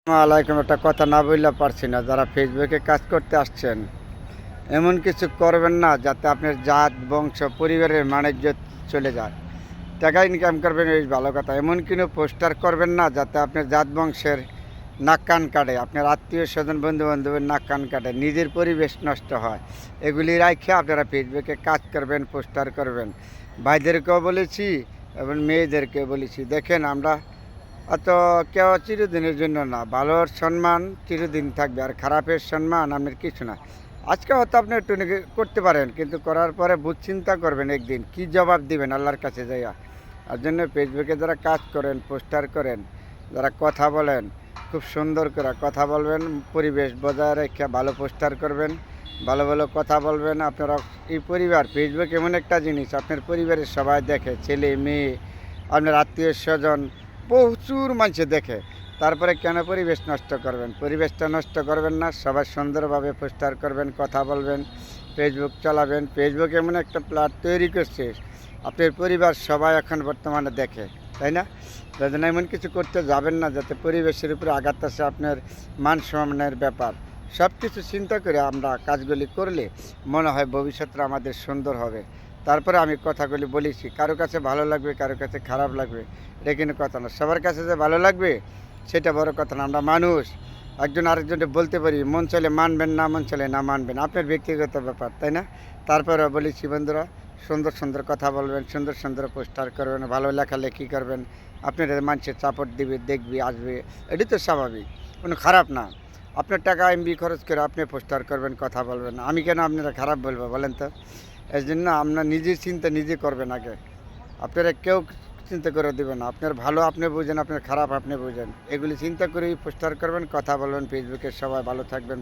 আলাইকুম, একটা কথা না বললে পারছি না। যারা ফেসবুকে কাজ করতে আসছেন, এমন কিছু করবেন না যাতে আপনার জাত বংশ পরিবারের মানিজ্য চলে যায়। টাকা ইনকাম করবেন বেশ ভালো কথা, এমন কোনো পোস্টার করবেন না যাতে আপনার জাত বংশের নাক কান কাটে, আপনার আত্মীয় স্বজন বন্ধু বান্ধবের নাক কান কাটে, নিজের পরিবেশ নষ্ট হয়। এগুলি রাখে আপনারা ফেসবুকে কাজ করবেন, পোস্টার করবেন। ভাইদেরকেও বলেছি এবং মেয়েদেরকেও বলেছি, দেখেন আমরা অত কেউ চিরদিনের জন্য না, ভালোর সম্মান চিরদিন থাকবে, আর খারাপের সম্মান আপনার কিছু না। আজকে হয়তো আপনি একটু করতে পারেন, কিন্তু করার পরে বুঝ চিন্তা করবেন একদিন কি জবাব দিবেন আল্লাহর কাছে যাইয়া। আর জন্য ফেসবুকে যারা কাজ করেন, পোস্টার করেন, যারা কথা বলেন, খুব সুন্দর করে কথা বলবেন, পরিবেশ বজায় রেখে ভালো পোস্টার করবেন, ভালো ভালো কথা বলবেন। আপনারা এই পরিবার, ফেসবুক এমন একটা জিনিস আপনার পরিবারের সবাই দেখে, ছেলে মেয়ে, আপনার আত্মীয় স্বজন, প্রচুর মানুষে দেখে। তারপরে কেন পরিবেশ নষ্ট করবেন? পরিবেশটা নষ্ট করবেন না, সবাই সুন্দরভাবে পোস্টার করবেন, কথা বলবেন, ফেসবুক চালাবেন। ফেসবুক এমন একটা প্ল্যাট তৈরি করছে, আপনার পরিবার সবাই এখন বর্তমানে দেখে, তাই না? তাই এমন কিছু করতে যাবেন না যাতে পরিবেশের উপরে আঘাত আসে, আপনার মান সম্মানের ব্যাপার। সব কিছু চিন্তা করে আমরা কাজগুলি করলে মনে হয় ভবিষ্যৎটা আমাদের সুন্দর হবে। তারপরে আমি কথাগুলি বলেছি, কারো কাছে ভালো লাগবে, কারো কাছে খারাপ লাগবে, এটা কিন্তু কথা না। সবার কাছে যে ভালো লাগবে সেটা বড় কথা না। আমরা মানুষ, একজন আরেকজনকে বলতে পারি, মন চলে মানবেন, না মন চলে না মানবেন, আপনার ব্যক্তিগত ব্যাপার, তাই না? তারপরে বলেছি বন্ধুরা, সুন্দর সুন্দর কথা বলবেন, সুন্দর সুন্দর পোস্টার করবেন, ভালো লেখালেখি করবেন, আপনার মানুষের সাপোর্ট দিবে, দেখবে, আসবে, এটি তো স্বাভাবিক, কোনো খারাপ না। আপনার টাকা এমবি খরচ করে আপনি পোস্টার করবেন, কথা বলবেন, আমি কেন আপনারা খারাপ বলবো বলেন তো? এই জন্য আপনার নিজের চিন্তা নিজে করবেন আগে, আপনারা কেউ চিন্তা করে দেবেন না। আপনার ভালো আপনি বুঝেন, আপনার খারাপ আপনি বুঝেন, এগুলি চিন্তা করেই পোস্টার করবেন, কথা বলবেন। ফেসবুকে সবাই ভালো থাকবেন।